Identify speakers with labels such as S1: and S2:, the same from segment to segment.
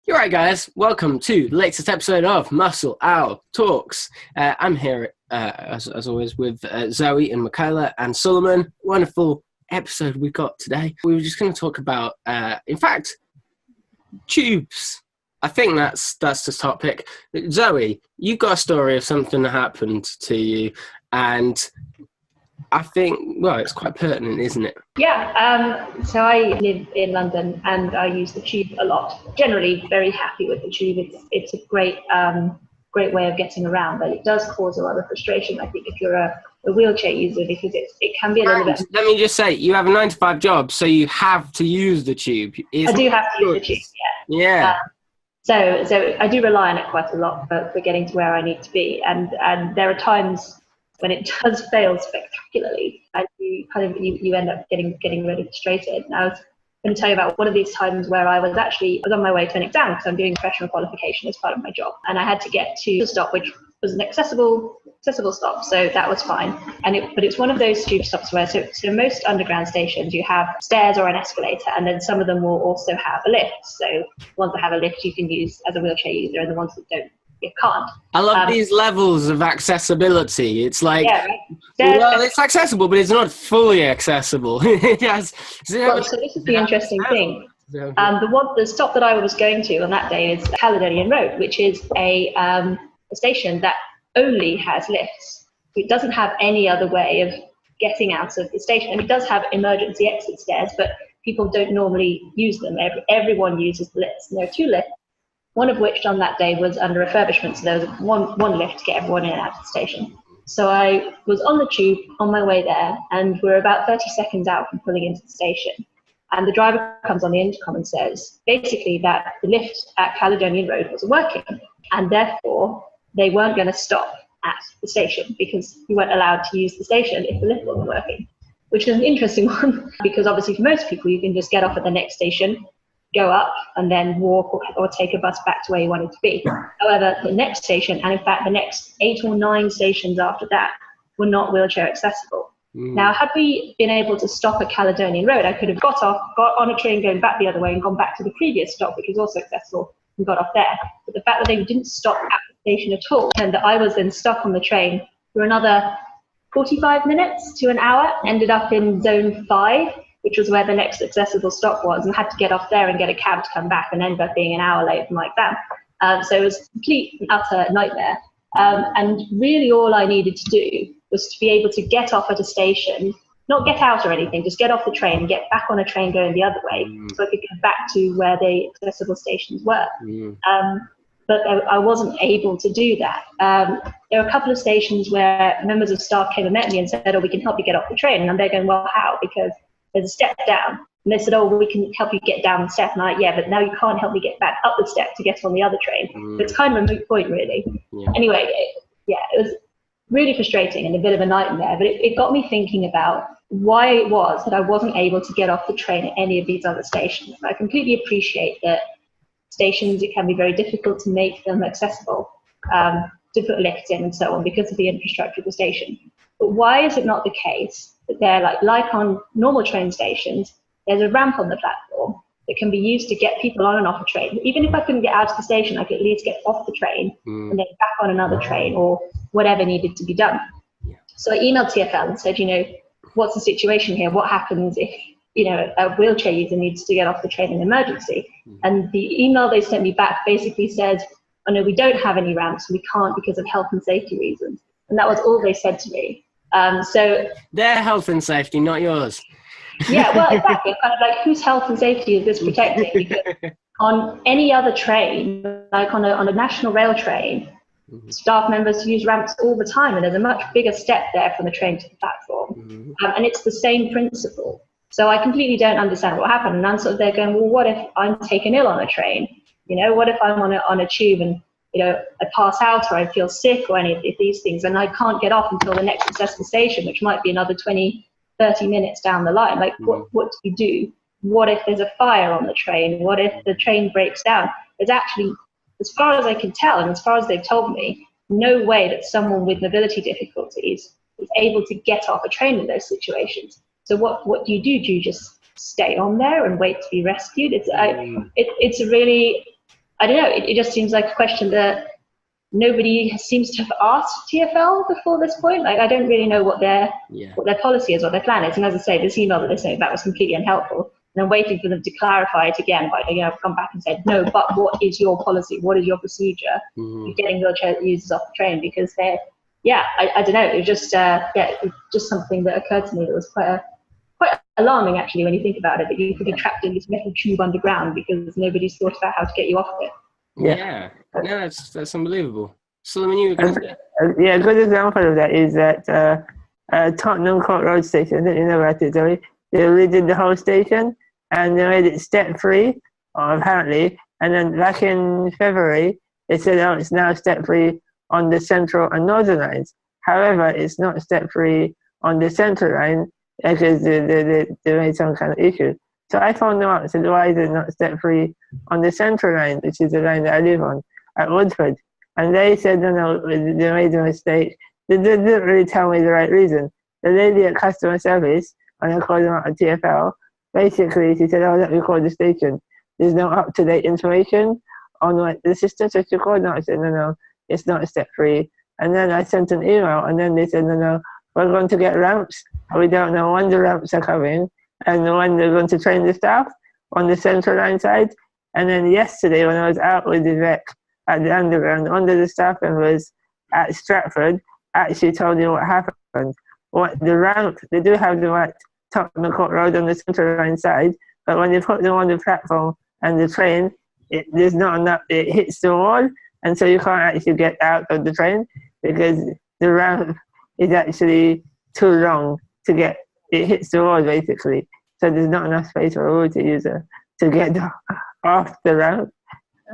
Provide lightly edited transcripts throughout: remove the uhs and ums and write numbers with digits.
S1: You're right, guys. Welcome to the latest episode of Muscle Owl Talks. I'm here, as always, with Zoe and Michaela and Solomon. Wonderful episode we've got today. We were just going to talk about, in fact, tubes. I think that's the topic. Zoe, you've got a story of something that happened to you, and I think, well, it's quite pertinent, isn't it?
S2: Yeah, so I live in London and I use the tube a lot. Generally very happy with the tube. It's a great way of getting around, but it does cause a lot of frustration, I think, if you're a wheelchair user, because it can be a little bit...
S1: Let me just say, you have a 9-to-5 job, so you have to use the tube.
S2: I do have to use the tube,
S1: yeah.
S2: So I do rely on it quite a lot for getting to where I need to be, and there are times when it does fail spectacularly, and you end up getting really frustrated. And I was going to tell you about one of these times where I was on my way to an exam because I'm doing professional qualification as part of my job, and I had to get to the stop, which was an accessible stop, so that was fine. But it's one of those tube stops where so most underground stations you have stairs or an escalator, and then some of them will also have a lift. So the ones that have a lift you can use as a wheelchair user, and the ones that don't, you can't.
S1: I love these levels of accessibility. It's like,
S2: yeah,
S1: well, it's accessible, but it's not fully accessible.
S2: So this is the interesting thing. The stop that I was going to on that day is Caledonian Road, which is a station that only has lifts. It doesn't have any other way of getting out of the station. And it does have emergency exit stairs, but people don't normally use them. Everyone uses the lifts. And there are two lifts, one of which on that day was under refurbishment, so there was one lift to get everyone in and out of the station. So I was on the tube on my way there, and we're about 30 seconds out from pulling into the station. And the driver comes on the intercom and says, basically, that the lift at Caledonian Road wasn't working, and therefore they weren't going to stop at the station because you weren't allowed to use the station if the lift wasn't working, which is an interesting one because obviously for most people, you can just get off at the next station, go up and then walk or take a bus back to where you wanted to be. However, the next station, and in fact the next 8 or 9 stations after that, were not wheelchair accessible. Now, had we been able to stop at Caledonian Road, I could have got on a train going back the other way and gone back to the previous stop, which was also accessible, and got off there. But the fact that they didn't stop at the station at all, and that I was then stuck on the train for another 45 minutes to an hour, ended up in zone 5, which was where the next accessible stop was, and had to get off there and get a cab to come back, and ended up being an hour late from like that. So it was a complete and utter nightmare. And really all I needed to do was to be able to get off at a station, not get out or anything, just get off the train and get back on a train going the other way, so I could get back to where the accessible stations were. But I wasn't able to do that. There were a couple of stations where members of staff came and met me and said, oh, we can help you get off the train. And I'm there going, well, how? Because there's a step down. And they said, oh, well, we can help you get down the step. And I'm like, yeah, but now you can't help me get back up the step to get on the other train. But it's kind of a moot point, really. Anyway, it was really frustrating and a bit of a nightmare, but it got me thinking about why it was that I wasn't able to get off the train at any of these other stations. I completely appreciate that stations, it can be very difficult to make them accessible, to put lifts in and so on because of the infrastructure of the station. But why is it not the case that they're like on normal train stations, there's a ramp on the platform that can be used to get people on and off a train. Even if I couldn't get out of the station, I could at least get off the train and then back on another train or whatever needed to be done. So I emailed TfL and said, what's the situation here? What happens if, a wheelchair user needs to get off the train in emergency? And the email they sent me back basically said, oh no, we don't have any ramps, we can't because of health and safety reasons. And that was all they said to me. So
S1: their health and safety, not yours.
S2: Yeah, well, exactly. Kind of like, whose health and safety is this protecting? Because on any other train, like on a national rail train, staff members use ramps all the time, and there's a much bigger step there from the train to the platform. And it's the same principle. So I completely don't understand what happened. And I'm sort of there going, well, what if I'm taken ill on a train? What if I'm on a tube and, I pass out or I feel sick or any of these things, and I can't get off until the next accessible station, which might be another 20, 30 minutes down the line. Like, what do you do? What if there's a fire on the train? What if the train breaks down? There's actually, as far as I can tell, and as far as they've told me, no way that someone with mobility difficulties is able to get off a train in those situations. So what do you do? Do you just stay on there and wait to be rescued? It's a really I don't know. It just seems like a question that nobody seems to have asked TfL before this point. Like, I don't really know what their policy is, what their plan is. And as I say, this email that they sent back was completely unhelpful. And I'm waiting for them to clarify it again. But I've come back and said, no, but what is your policy? What is your procedure for getting wheelchair users off the train? Because I don't know. It was just, it was just something that occurred to me that was quite alarming, actually, when you think about it, that you could be trapped in this metal tube underground because nobody's thought about how to get you off it.
S1: Yeah. No, that's unbelievable. Solomon, you were going to say?
S3: A good example of that is that Tottenham Court Road station. I don't know about it, Zoe. They redid the whole station and they made it step-free, apparently. And then back in February, they said, it's now step-free on the Central and Northern lines. However, it's not step-free on the Central line because they made some kind of issue. So I phoned them up and said, why is it not step-free on the Central line, which is the line that I live on, at Woodford? And they said, no, they made a mistake. They didn't really tell me the right reason. The lady at customer service, when I called them up at TfL, basically she said, let me call the station. There's no up-to-date information on the system. So she called them. I said, no, it's not step-free. And then I sent an email, and then they said, no, we're going to get ramps. We don't know when the ramps are coming and when they're going to train the staff on the Central Line side. And then yesterday, when I was out with the vet at the Underground, one of the staff members at Stratford actually told me what happened. What the ramp, they do have them at Tottenham Court Road on the Central Line side, but when they put them on the platform and the train, there's not enough, it hits the wall, and so you can't actually get out of the train because the ramp is actually too long to get, it hits the wall basically. So there's not enough space for a wheelchair user to get off the ramp,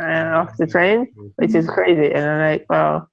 S3: off the train, which is crazy. And I'm like, well,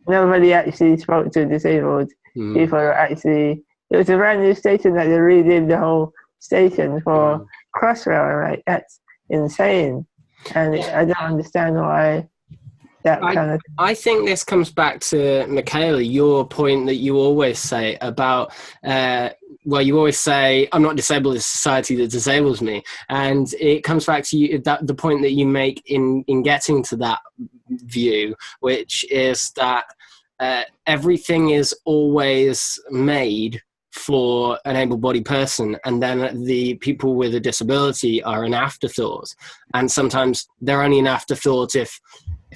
S3: nobody actually spoke to disabled people. Actually, it was a brand new station that they redid the whole station for Crossrail. I'm like, that's insane. And I don't understand why that kind of thing.
S1: I think this comes back to, Michaela, your point that you always say about, you always say, I'm not disabled, it's society that disables me. And it comes back to you, the point that you make in getting to that view, which is that everything is always made for an able-bodied person, and then the people with a disability are an afterthought. And sometimes they're only an afterthought if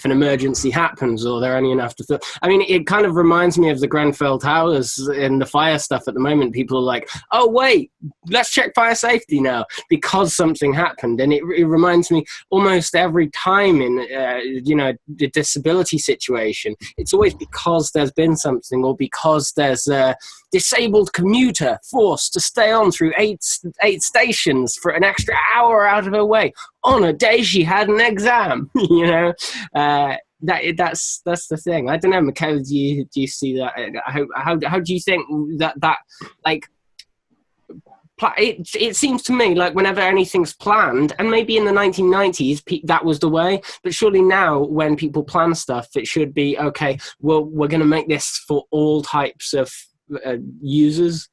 S1: an emergency happens, or they're only an afterthought. I mean, it kind of reminds me of the Grenfell Towers and the fire stuff at the moment. People are like, oh, wait, let's check fire safety now because something happened. And it reminds me almost every time in, the disability situation, it's always because there's been something, or because there's a disabled commuter forced to stay on through eight stations for an extra hour out of her way on a day she had an exam, that's the thing. I don't know, Michaela, do you see that? How do you think that like, it seems to me like whenever anything's planned, and maybe in the 1990s that was the way, but surely now when people plan stuff, it should be, okay, well, we're going to make this for all types of users.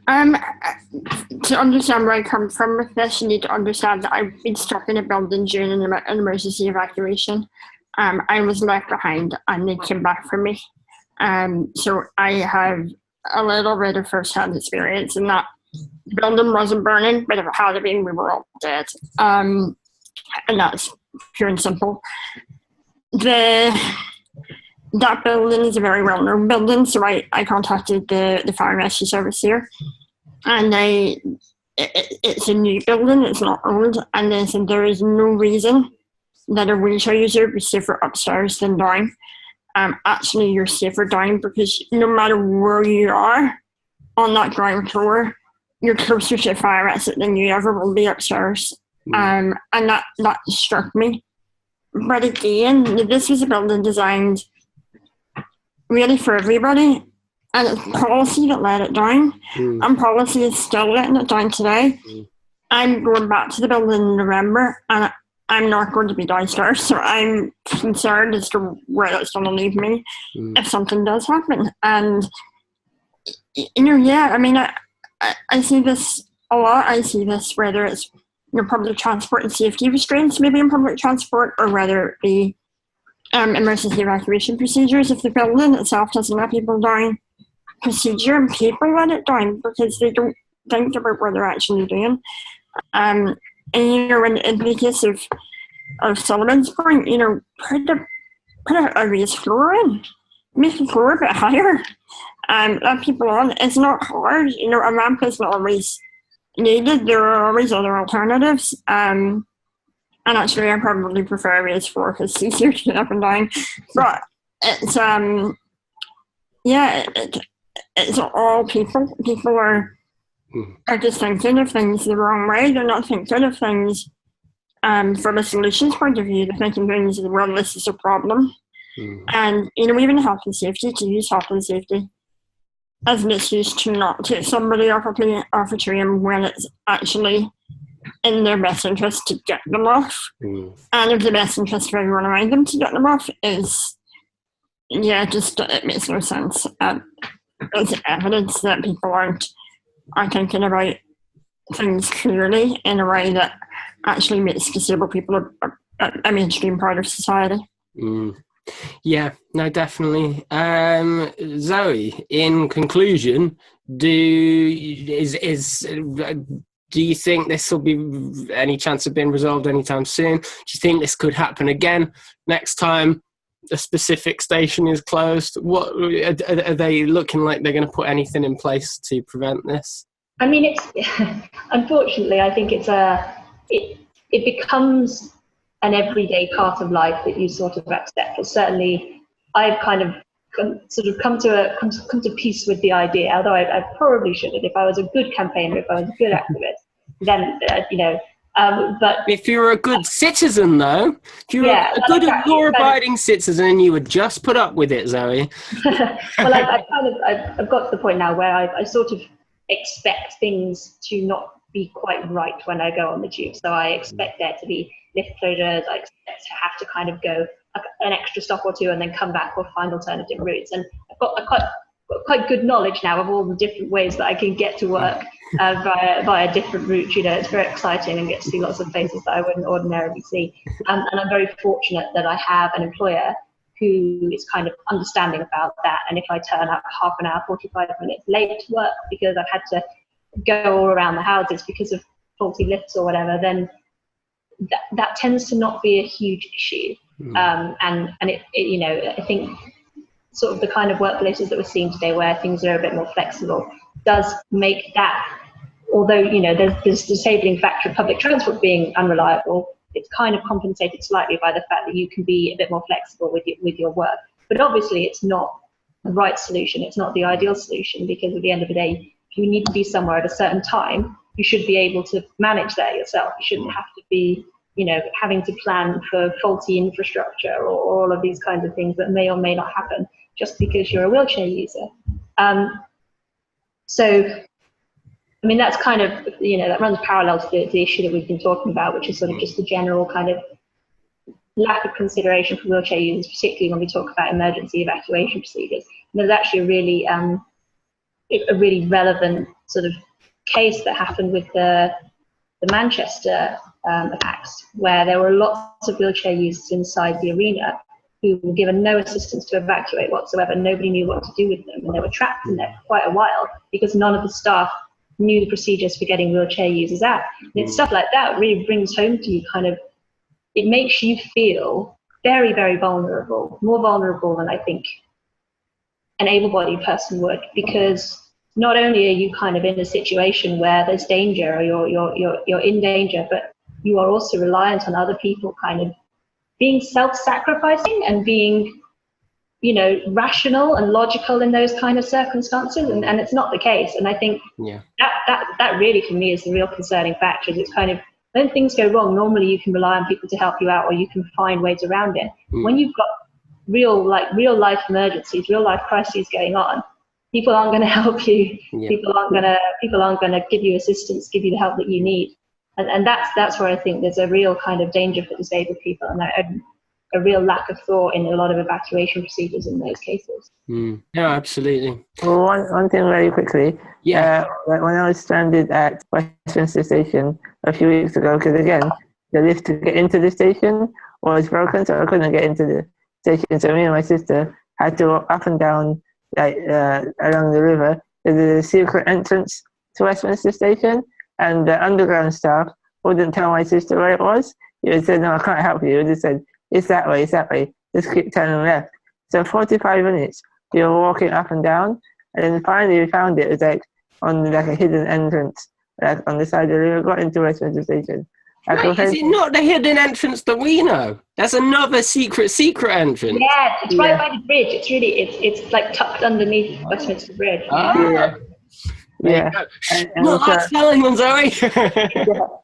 S4: To understand where I come from with this, you need to understand that I've been stuck in a building during an emergency evacuation. I was left behind and they came back for me. So I have a little bit of first-hand experience in that. The building wasn't burning, but if it had been, we were all dead. And that's pure and simple. That building is a very well-known building, so I contacted the fire rescue service here, and it's a new building, it's not old, and they said there is no reason that a wheelchair user would be safer upstairs than down. Actually, you're safer down because no matter where you are on that ground floor, you're closer to a fire exit than you ever will be upstairs. And that struck me. But again, this was a building designed really for everybody, and it's policy that let it down, and policy is still letting it down today. I'm going back to the building in November, and I'm not going to be downstairs, so I'm concerned as to where that's going to leave me if something does happen. And I mean, I see this a lot. I see this whether it's public transport and safety restraints maybe in public transport, or whether it be emergency evacuation procedures if the building itself doesn't let people down, procedure and people let it down because they don't think about what they're actually doing. And in the case of Sullivan's point, put a raised floor in, make the floor a bit higher, let people on. It's not hard, a ramp is not always needed. There are always other alternatives. And actually, I probably prefer a raised floor because it's easier to get up and down. But it's it's all people. People are just thinking of things the wrong way. They're not thinking of things from a solutions point of view. They're thinking things, well, this is a problem. And, even health and safety, to use health and safety as an excuse to not take somebody off a train when it's actually in their best interest to get them off. And if the best interest of everyone around them to get them off is, it makes no sense. There's evidence that people are thinking about things clearly in a way that actually makes disabled people a mainstream part of society.
S1: Yeah, no, definitely. Zoe, in conclusion, do you think this will be any chance of being resolved anytime soon? Do you think this could happen again next time a specific station is closed? What are they looking like? They're going to put anything in place to prevent this?
S2: I mean, it's unfortunately, I think it becomes an everyday part of life that you sort of accept. But certainly, I've kind of come to peace with the idea. Although I probably shouldn't. If I was a good campaigner, if I was a good activist, then But
S1: if you're a good citizen, though, if you're a good law-abiding citizen, you would just put up with it, Zoe.
S2: Well, I've got to the point now where I sort of expect things to not be quite right when I go on the tube. So I expect there to be lift closures. I expect to have to kind of go an extra stop or two and then come back or find alternative routes. And I've got quite good knowledge now of all the different ways that I can get to work via different routes. It's very exciting and get to see lots of places that I wouldn't ordinarily see. And I'm very fortunate that I have an employer who is kind of understanding about that. And if I turn up half an hour, 45 minutes late to work because I've had to go all around the houses because of faulty lifts or whatever, then that tends to not be a huge issue. And it, I think sort of the kind of workplaces that we're seeing today where things are a bit more flexible does make that, although, there's this disabling factor of public transport being unreliable, it's kind of compensated slightly by the fact that you can be a bit more flexible with your work. But obviously it's not the right solution. It's not the ideal solution, because at the end of the day, if you need to be somewhere at a certain time, you should be able to manage that yourself. You shouldn't have to be, having to plan for faulty infrastructure or all of these kinds of things that may or may not happen just because you're a wheelchair user. So, I mean, that's kind of, that runs parallel to the issue that we've been talking about, which is sort of just the general kind of lack of consideration for wheelchair users, particularly when we talk about emergency evacuation procedures. And there's actually a really relevant sort of case that happened with the Manchester attacks, where there were lots of wheelchair users inside the arena who were given no assistance to evacuate whatsoever. Nobody knew what to do with them, and they were trapped in there for quite a while because none of the staff knew the procedures for getting wheelchair users out. And it's stuff like that really brings home to you kind of, it makes you feel very, very vulnerable, more vulnerable than I think an able-bodied person would, because not only are you kind of in a situation where there's danger or you're in danger, but you are also reliant on other people kind of being self-sacrificing and being, rational and logical in those kind of circumstances, and it's not the case. And I think that really for me is the real concerning factor. It's kind of, when things go wrong, normally you can rely on people to help you out, or you can find ways around it. When you've got real life emergencies, real life crises going on, people aren't going to help you. People aren't going to give you assistance, give you the help that you need. And that's where I think there's a real kind of danger for disabled people. And I a real lack of thought in a lot of evacuation procedures in those cases.
S1: No, absolutely.
S3: Well, one thing very quickly.
S1: Yeah.
S3: When I was stranded at Westminster Station a few weeks ago, because again, the lift to get into the station was broken, so I couldn't get into the station. So me and my sister had to walk up and down along the river. There's a secret entrance to Westminster Station, and the underground staff wouldn't tell my sister where it was. He said, "No, I can't help you." He just said, it's that way. Just keep turning left." So 45 minutes, we were walking up and down, and then finally we found it. It was like on like a hidden entrance, like on the side of the river. Got into Westminster Station.
S1: Wait, is it not the hidden entrance that we know? That's another secret entrance.
S2: Yeah, it's right by the bridge. It's like tucked underneath Westminster Bridge.
S1: Ah.
S3: Yeah.
S1: Not that telling one, Zoe.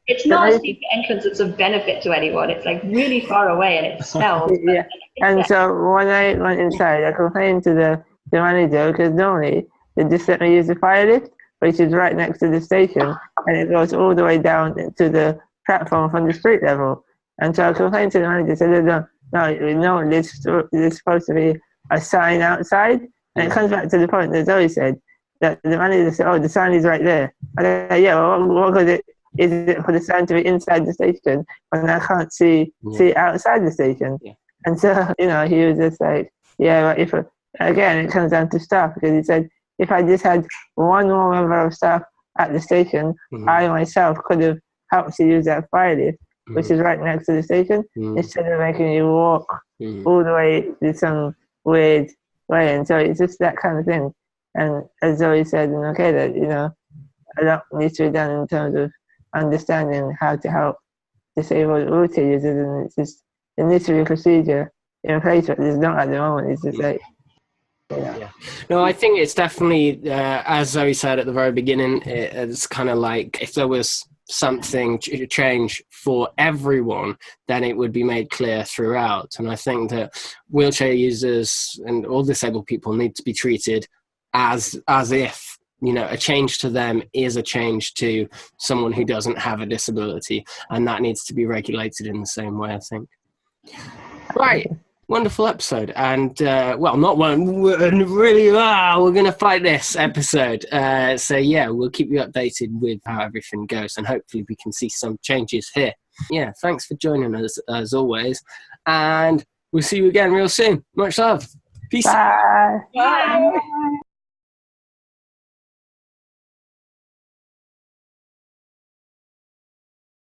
S2: It's not a secret entrance that's of benefit to anyone. It's like really far away and it smells.
S3: Yeah. And so when I went inside, I complained to the manager because normally they just let me use the fire lift, which is right next to the station, and it goes all the way down to the platform from the street level. And so I complained to the manager, said, no, there's supposed to be a sign outside. And it comes back to the point that Zoe said, that the manager said, "Oh, the sign is right there." And I said, "Yeah, well, what is it for the sign to be inside the station when I can't see outside the station?" Yeah. And so, he was just like, "Yeah, but again, it comes down to staff," because he said, if I just had one more member of staff at the station, I myself could have helped to use that fire lift, which is right next to the station, instead of making you walk all the way to some weird way. And so it's just that kind of thing. And as Zoe said, that, a lot needs to be done in terms of understanding how to help disabled wheelchair users, and it's just, there needs to be a procedure in place, but there's not at the moment. It's just like,
S1: Yeah. No, I think it's definitely, as Zoe said at the very beginning, it's kind of like if there was something to change for everyone, then it would be made clear throughout. And I think that wheelchair users and all disabled people need to be treated as if, a change to them is a change to someone who doesn't have a disability, and that needs to be regulated in the same way, I think. Right. Wonderful episode, and not one. Really, we're going to fight this episode. So we'll keep you updated with how everything goes, and hopefully we can see some changes here. Yeah, thanks for joining us as always, and we'll see you again real soon. Much love. Peace.
S3: bye.
S1: Bye.